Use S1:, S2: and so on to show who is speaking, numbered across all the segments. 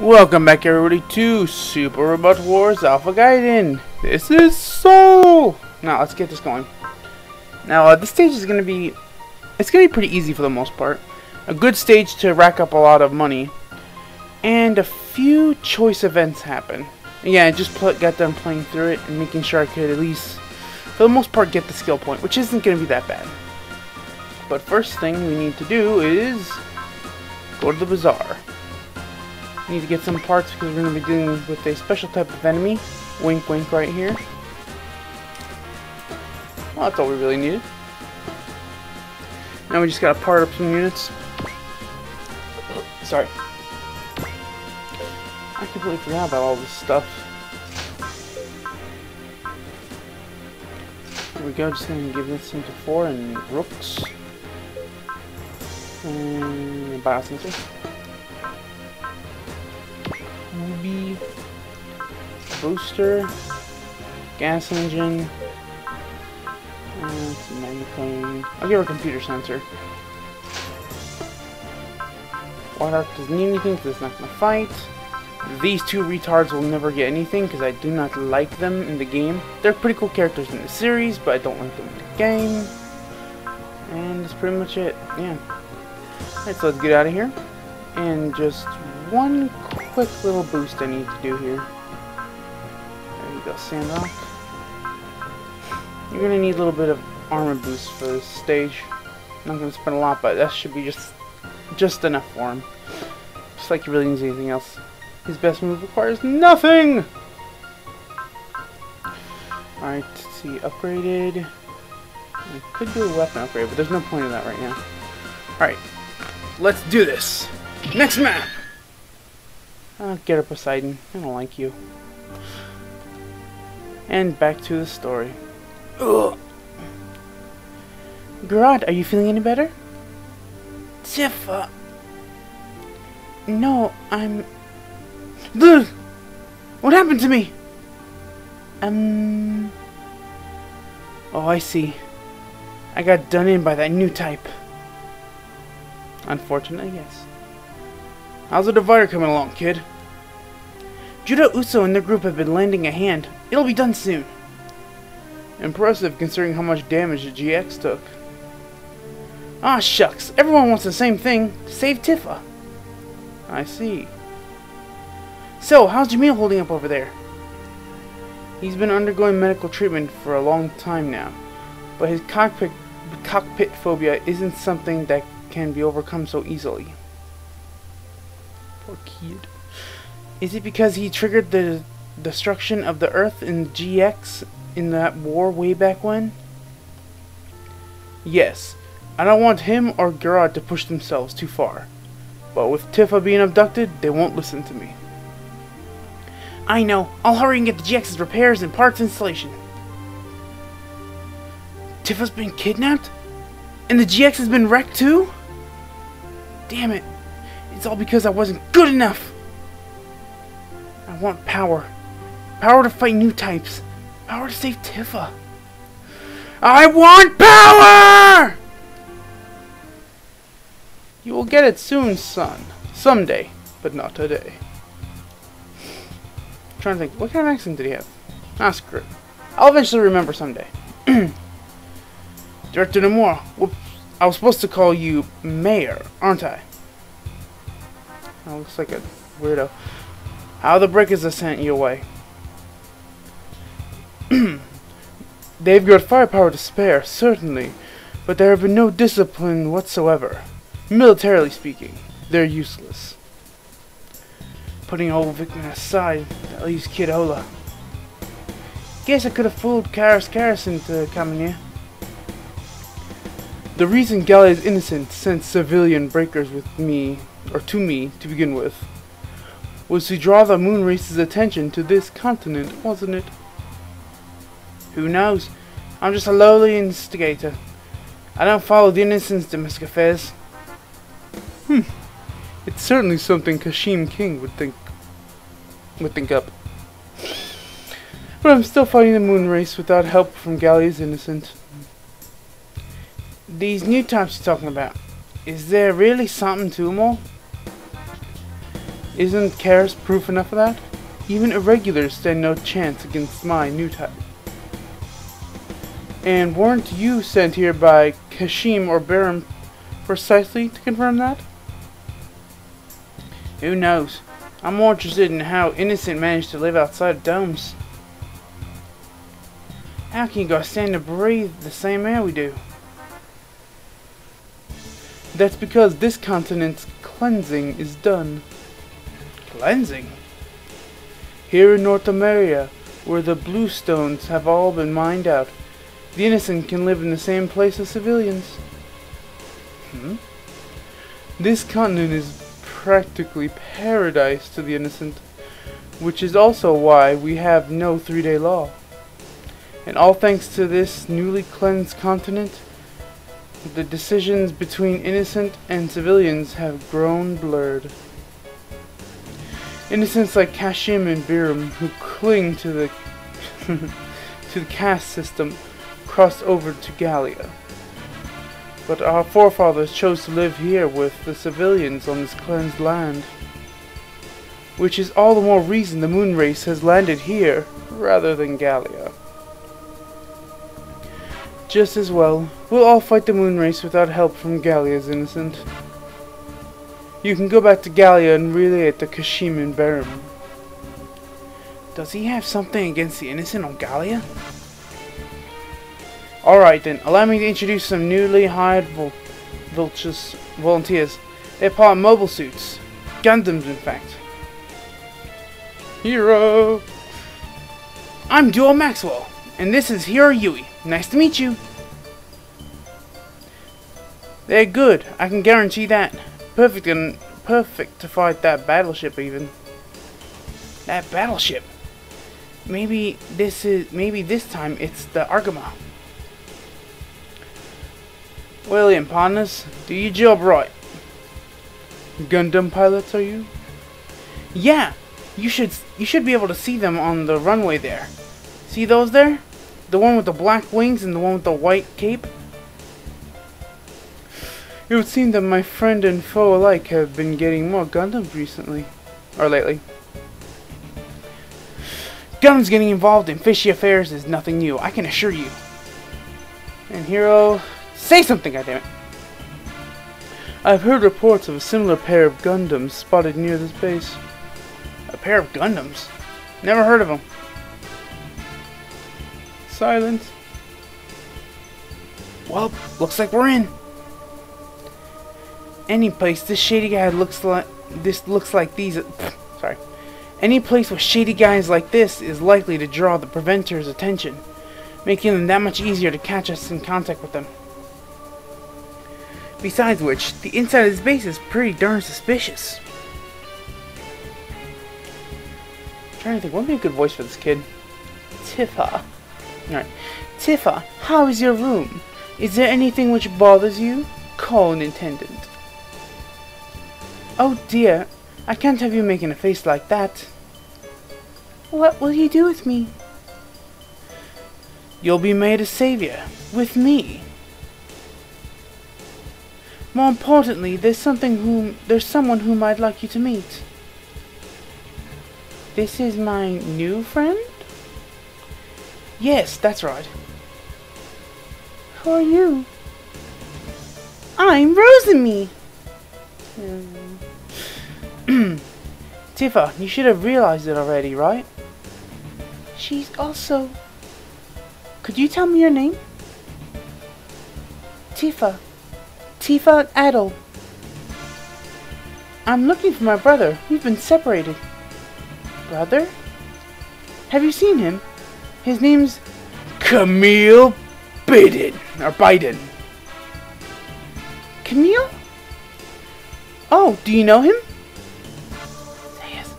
S1: Welcome back everybody to Super Robot Wars Alpha Gaiden. This is Soul! Now let's get this going. Now this stage is gonna be pretty easy for the most part. A good stage to rack up a lot of money. And a few choice events happen. Yeah, I just got done playing through it and making sure I could at least, for the most part, get the skill point, which isn't gonna be that bad. But first thing we need to do is go to the bazaar. Need to get some parts because we're going to be dealing with a special type of enemy. Wink wink right here. Well, that's all we really needed. Now we just got to part up some units. Sorry. I completely forgot about all this stuff. Here we go, just going to give this into 4 and rooks. And biosensor. Ruby, booster, gas engine, magnifying. I'll give her a computer sensor. White Arc doesn't need anything because it's not going to fight. These two retards will never get anything because I do not like them in the game. They're pretty cool characters in the series, but I don't like them in the game. And that's pretty much it. Yeah. Alright, so let's get out of here. And just one quick little boost I need to do here. There you go, Sandrock. You're gonna need a little bit of armor boost for this stage. I'm not gonna spend a lot, but that should be just enough for him. Just like he really needs anything else. His best move requires nothing! Alright, let's see, upgraded. I could do a weapon upgrade, but there's no point in that right now. Alright, let's do this! Next map! Get her, Poseidon. I don't like you. And back to the story. Ugh. Garrod, are you feeling any better? Tifa! No, I'm... Dude! What happened to me? Oh, I see. I got done in by that new type. Unfortunately, yes. How's the divider coming along, kid? Judo Uso and their group have been lending a hand. It'll be done soon. Impressive considering how much damage the GX took. Ah, shucks. Everyone wants the same thing. Save Tifa. I see. So, how's Jamil holding up over there? He's been undergoing medical treatment for a long time now. But his cockpit phobia isn't something that can be overcome so easily. Poor kid. Is it because he triggered the destruction of the Earth in GX in that war way back when? Yes. I don't want him or Garrod to push themselves too far. But with Tifa being abducted, they won't listen to me. I know. I'll hurry and get the GX's repairs and parts installation. Tifa's been kidnapped? And the GX has been wrecked too? Damn it. It's all because I wasn't good enough. I want power. Power to fight new types. Power to save Tifa. I want power! You will get it soon, son. Someday, but not today. I'm trying to think, what kind of accent did he have? Ah, screw it. I'll eventually remember someday. Director Nomura, whoops. I was supposed to call you Mayor, aren't I? That looks like a weirdo. How the breakers are sent your way? They've got firepower to spare, certainly, but there have been no discipline whatsoever. Militarily speaking, they're useless. Putting old Victor aside, that leaves Kid Ola. Guess I could have fooled Karis into coming here. The reason Gallia's innocent sent civilian breakers with me, or to me, to begin with, was to draw the moon race's attention to this continent, wasn't it? Who knows? I'm just a lowly instigator. I don't follow the innocent's domestic affairs. It's certainly something Kashim King would think up. But I'm still fighting the moon race without help from Gallia's innocent. These new types you're talking about, is there really something to them all? Isn't Karis proof enough of that? Even irregulars stand no chance against my new type. And weren't you sent here by Kashim or Barum precisely to confirm that? Who knows? I'm more interested in how Innocent managed to live outside of domes. How can you guys stand to breathe the same air we do? That's because this continent's cleansing is done. Cleansing? Here in North America, where the bluestones have all been mined out, the Innocent can live in the same place as civilians. This continent is practically paradise to the Innocent, which is also why we have no 3-day law. And all thanks to this newly cleansed continent, the decisions between innocent and civilians have grown blurred. Innocents like Kashim and Barum, who cling to the to the caste system, crossed over to Gallia. But our forefathers chose to live here with the civilians on this cleansed land. Which is all the more reason the moon race has landed here, rather than Gallia. Just as well, we'll all fight the moon race without help from Gallia's Innocent. You can go back to Gallia and relay it to Kashim and Barum. Does he have something against the Innocent on Gallia? Alright then, allow me to introduce some newly hired volunteers. They're part of mobile suits. Gundams, in fact. Hero! I'm Duo Maxwell, and this is Hero Yui. Nice to meet you. They're good, I can guarantee that. Perfect to fight that battleship even. That battleship. Maybe this time it's the Argama. William, partners, do your job right. Gundam pilots, are you? Yeah, you should be able to see them on the runway there. See those there? The one with the black wings and the one with the white cape? It would seem that my friend and foe alike have been getting more Gundams recently. Or lately. Gundams getting involved in fishy affairs is nothing new, I can assure you. And Hero, say something, goddammit! I've heard reports of a similar pair of Gundams spotted near this base. A pair of Gundams? Never heard of them. Silence. Well, looks like we're in. Any place this shady guy looks like these. Sorry. Any place with shady guys like this is likely to draw the Preventor's attention, making them that much easier to catch us in contact with them. Besides which, the inside of this base is pretty darn suspicious. I'm trying to think, what would be a good voice for this kid? Tifa. Alright. Tifa, how is your room? Is there anything which bothers you? Call an attendant. Oh dear, I can't have you making a face like that. What will you do with me? You'll be made a savior. With me. More importantly, there's someone whom I'd like you to meet. This is my new friend? Yes, that's right. Who are you? I'm Rosamie! Tifa, you should have realized it already, right? She's also... Could you tell me your name? Tifa. Tifa Adel. I'm looking for my brother. We've been separated. Brother? Have you seen him? His name's Camille Biden. Or Biden. Camille? Oh, do you know him? Yes.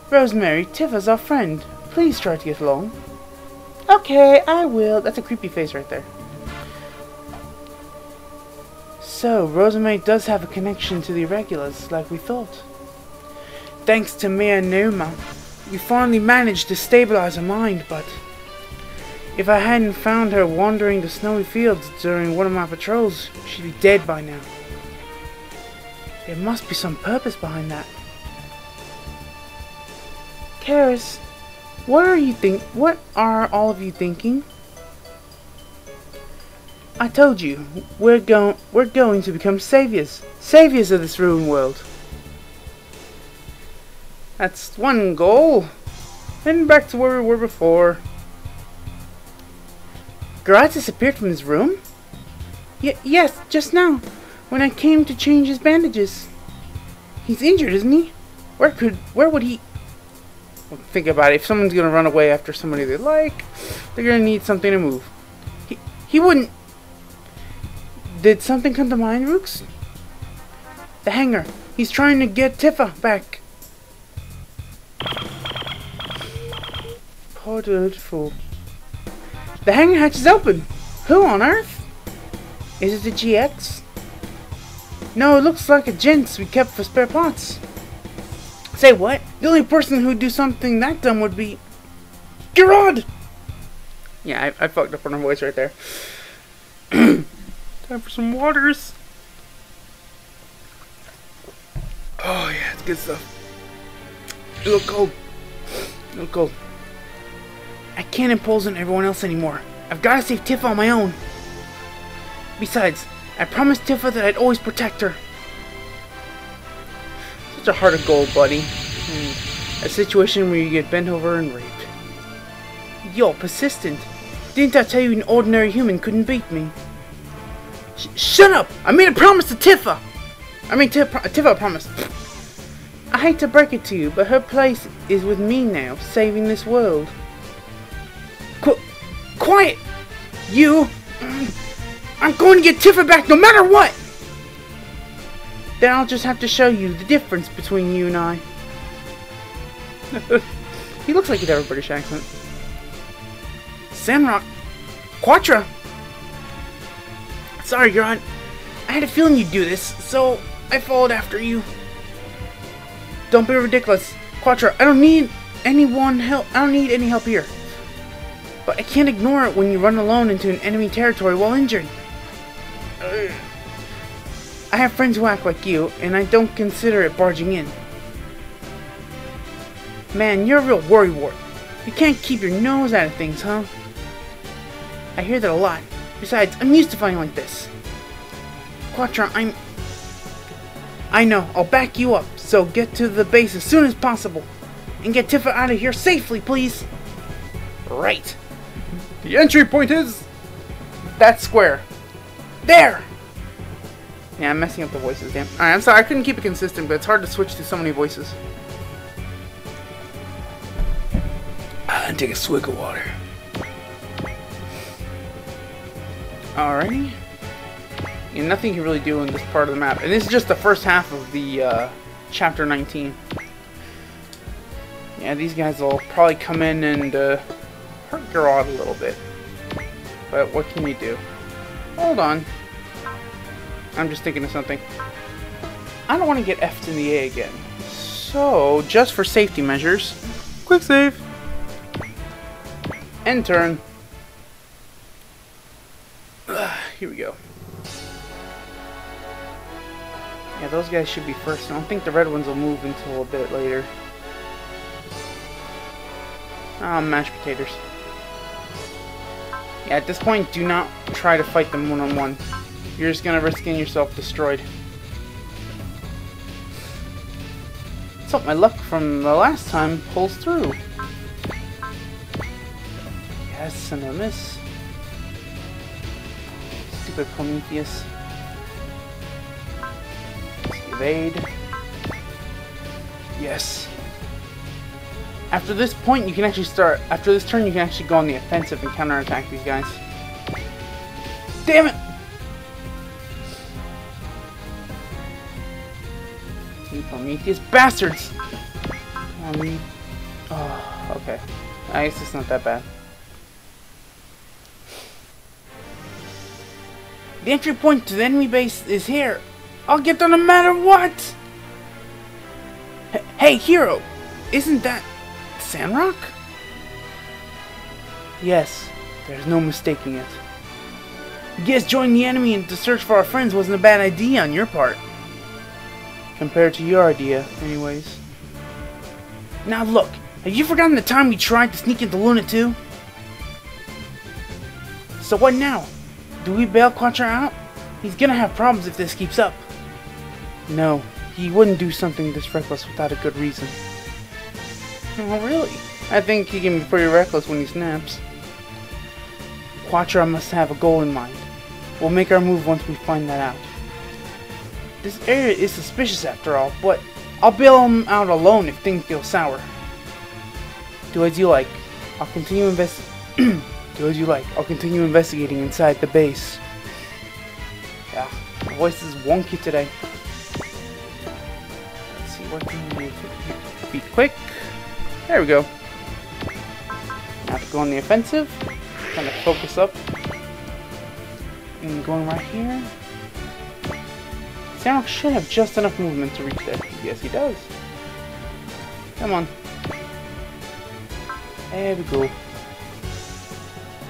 S1: Rosemary, Tifa's our friend. Please try to get along. Okay, I will. That's a creepy face right there. So, Rosemary does have a connection to the Irregulars, like we thought. Thanks to Mia Numa, we finally managed to stabilize her mind, but if I hadn't found her wandering the snowy fields during one of my patrols, she'd be dead by now. There must be some purpose behind that. Karis, what are all of you thinking? I told you, we're going to become saviors of this ruined world. That's one goal. And back to where we were before. Garage disappeared from his room? Yes, just now, when I came to change his bandages. He's injured, isn't he? Where would he... Well, think about it. If someone's gonna run away after somebody they like, they're gonna need something to move. He wouldn't... Did something come to mind, Rooks? The hangar. He's trying to get Tifa back. Poor dude fool. The hangar hatch is open. Who on earth? Is it the GX? No, it looks like a Jinx we kept for spare parts. Say what? The only person who'd do something that dumb would be... Gerard! Yeah, I fucked up on her voice right there. Time for some waters. Oh yeah, it's good stuff. A little cold. A little cold. I can't impose on everyone else anymore. I've got to save Tifa on my own. Besides, I promised Tifa that I'd always protect her. Such a heart of gold, buddy. A situation where you get bent over and raped. You're persistent. Didn't I tell you an ordinary human couldn't beat me? Shut up! I made a promise to Tifa! Tifa promised. I hate to break it to you, but her place is with me now, saving this world. Quiet! You! I'm going to get Tifa back no matter what! Then I'll just have to show you the difference between you and I. He looks like he'd have a British accent. Sandrock. Quatra! Sorry, Gerard. I had a feeling you'd do this, so I followed after you. Don't be ridiculous. Quatra, I don't need any help here. But I can't ignore it when you run alone into an enemy territory while injured. I have friends who act like you, and I don't consider it barging in. Man, you're a real worrywart. You can't keep your nose out of things, huh? I hear that a lot. Besides, I'm used to fighting like this. Quatra, I know, I'll back you up, so get to the base as soon as possible. And get Tifa out of here safely, please. Right. The entry point is... that square. There! Yeah, I'm messing up the voices, damn. Alright, I'm sorry, I couldn't keep it consistent, but it's hard to switch to so many voices. And take a swig of water. Alrighty. Yeah, nothing you can really do in this part of the map. And this is just the first half of the chapter 19. Yeah, these guys will probably come in and hurt Gerard a little bit. But what can you do? Hold on. I'm just thinking of something. I don't want to get F'd in the A again. So, just for safety measures, quick save. End turn. Here we go. Yeah, those guys should be first. I don't think the red ones will move until a bit later. Mashed potatoes. Yeah, at this point, do not try to fight them one-on-one. You're just gonna risk getting yourself destroyed. Let's hope my luck from the last time pulls through. Yes, and a miss. Stupid Prometheus. Let's evade. Yes. After this point, you can actually start. After this turn, you can actually go on the offensive and counterattack these guys. Damn it! You Prometheus bastards! Oh, okay. I guess it's not that bad. The entry point to the enemy base is here. I'll get there no matter what! Hey, hero! Isn't that Sandrock? Yes, there's no mistaking it. You guys joining the enemy and to search for our friends wasn't a bad idea on your part. Compared to your idea, anyways. Now look, Have you forgotten the time we tried to sneak into Luna 2? So what now? Do we bail Quattro out? He's gonna have problems if this keeps up. No, he wouldn't do something this reckless without a good reason. Oh, really? I think he can be pretty reckless when he snaps. Quattro must have a goal in mind. We'll make our move once we find that out. This area is suspicious after all, but I'll bail him out alone if things go sour. Do as you like. I'll continue investigating inside the base. Yeah, my voice is wonky today. Let's see what can we do. Feet quick. There we go. Now to go on the offensive. Kind of focus up. And going right here. Sarah should have just enough movement to reach there. Yes, he does. Come on. There we go.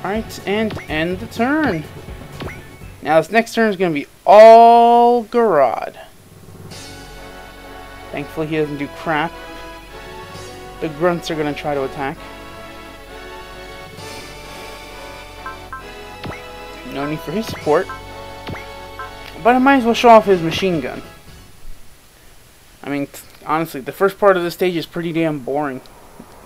S1: Alright, and end the turn. Now this next turn is going to be all Garrod. Thankfully he doesn't do crap. The grunts are going to try to attack. No need for his support. But I might as well show off his machine gun. I mean, honestly, the first part of the stage is pretty damn boring.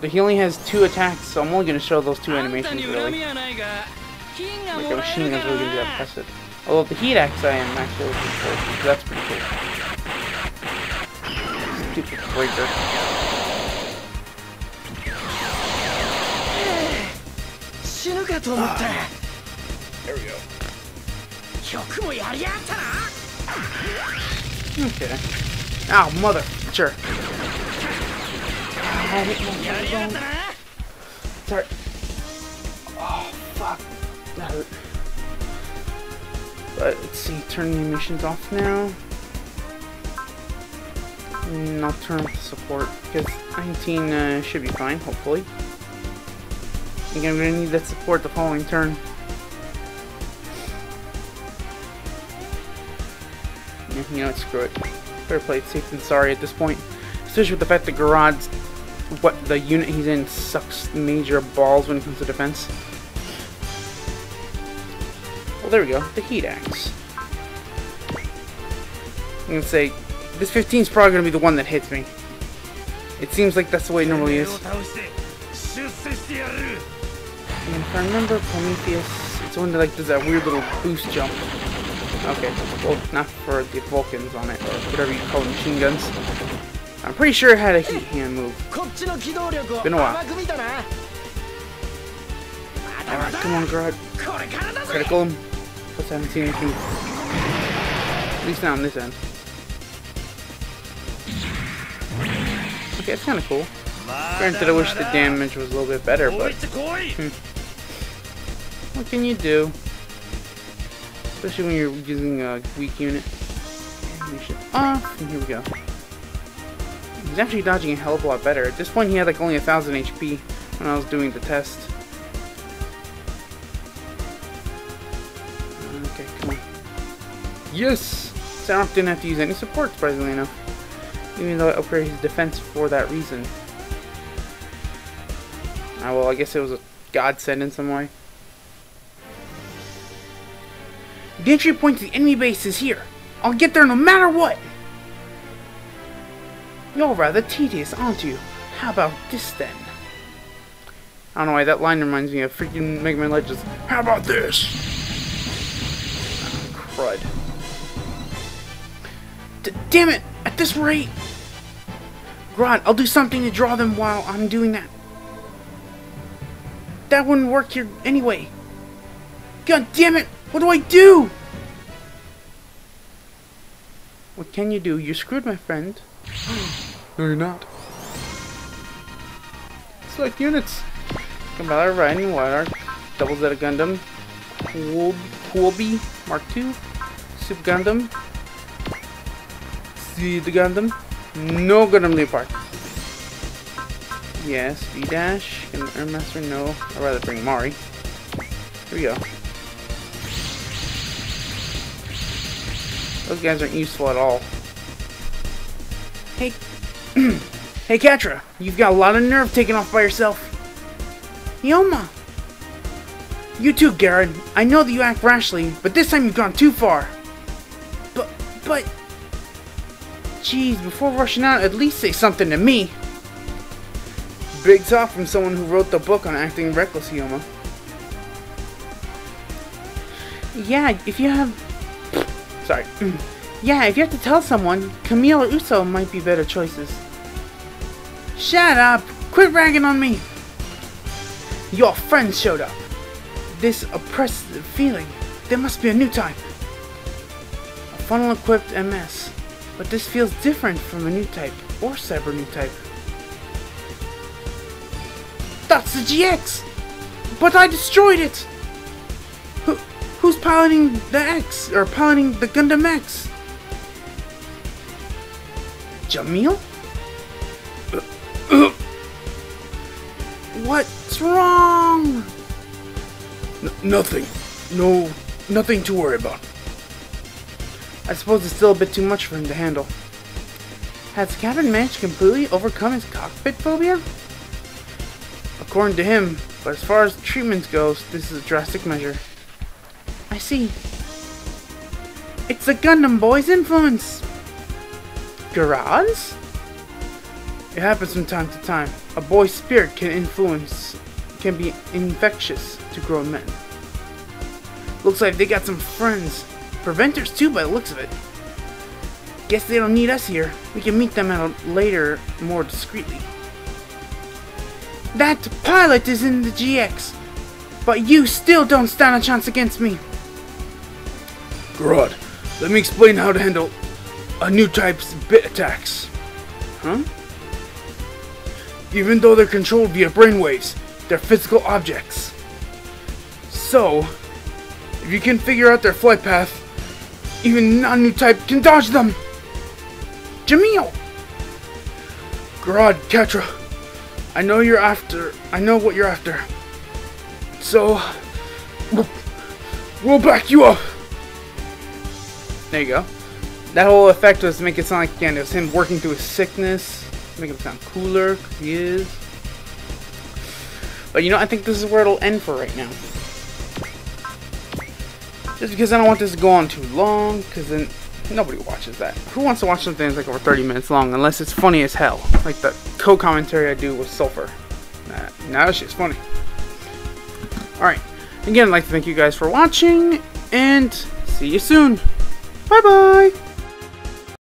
S1: He only has 2 attacks, so I'm only going to show those 2 animations, really. Like a machine gun's really going to be that impressive. Although the heat axe I am actually looking for, because that's pretty cool. Stupid breaker. There we go. Okay. Ow, mother. Sure. Sorry. Oh, fuck. That hurt. But let's see. Turn the animations off now. And I'll turn off the support. Because 19 should be fine, hopefully. Again, I'm going to need that support the following turn. You know what, screw it. Better play it safe than sorry at this point. Especially with the fact that Garrod's, the unit he's in sucks major balls when it comes to defense. Well, there we go. The heat axe. I'm going to say, this 15 is probably going to be the one that hits me. It seems like that's the way it normally is. And if I remember, Prometheus, it's the one that like does that weird little boost jump. Okay, well, not for the Vulcans on it, or whatever you call them, machine guns. I'm pretty sure it had a heat hand move. It's been a while. Alright, come on, Grodd. Critical him. Plus, I haven't seen anything. At least not on this end. Okay, it's kind of cool. Granted, I wish the damage was a little bit better, but... What can you do? Especially when you're using a weak unit. Animation off, and here we go. He's actually dodging a hell of a lot better. At this point, he had like only 1,000 HP when I was doing the test. Okay, come on. Yes! Sarok didn't have to use any support, surprisingly enough. Even though I upgraded his defense for that reason. Ah, well, I guess it was a godsend in some way. The entry point to the enemy base is here. I'll get there no matter what. You're rather tedious, aren't you? How about this then? I don't know why that line reminds me of freaking Mega Man Legends. How about this? Oh, crud. Damn it! At this rate! Grodd, I'll do something to draw them while I'm doing that. That wouldn't work here anyway. God damn it! What do I do? What can you do? You're screwed, my friend. No, you're not. Select units. Compiler Riding Wild Arc. Double Zeta Gundam. Quilby Mark II. Super Gundam. See the Gundam. No Gundam Leopard. Yes, V-Dash. Can Airmaster? No. I'd rather bring Mari. Here we go. Those guys aren't useful at all. Hey, hey Hey, Katra, you've got a lot of nerve taking off by yourself. Yoma! You too, Gaiden. I know that you act rashly, but this time you've gone too far. But... Jeez, before rushing out, at least say something to me. Big talk from someone who wrote the book on acting reckless, Yoma. Yeah, if you have... Sorry. Yeah, if you have to tell someone, Camille or Uso might be better choices. Shut up! Quit ragging on me! Your friends showed up. This oppressive feeling. There must be a new type. A funnel-equipped MS. But this feels different from a new type, or cyber new type. That's the GX! But I destroyed it! Who's piloting the X, or piloting the Gundam X? Jamil? What's wrong?
S2: Nothing. No, nothing to worry about.
S1: I suppose it's still a bit too much for him to handle. Has Captain managed to completely overcome his cockpit phobia? According to him, but as far as treatment goes, this is a drastic measure. I see. It's the Gundam Boy's influence! Garage? It happens from time to time. A boy's spirit can be infectious to grown men. Looks like they got some friends. Preventers too, by the looks of it. Guess they don't need us here. We can meet them at a later, more discreetly. That pilot is in the GX, but you still don't stand a chance against me.
S2: Grodd, let me explain how to handle a new type's bit attacks.
S1: Huh?
S2: Even though they're controlled via brainwaves, they're physical objects. So, if you can figure out their flight path, even non-new type can dodge them.
S1: Jamil!
S2: Grodd, Katra, I know what you're after. So, we'll back you up.
S1: There you go. That whole effect was to make it sound like, again, it was him working through his sickness, make him sound cooler, because he is. But you know, I think this is where it'll end for right now. Just because I don't want this to go on too long, because then nobody watches that. Who wants to watch something that's like over 30 minutes long, unless it's funny as hell? Like the co-commentary I do with Sulfur. Now that shit's funny. Alright, again, I'd like to thank you guys for watching, and see you soon. Bye-bye!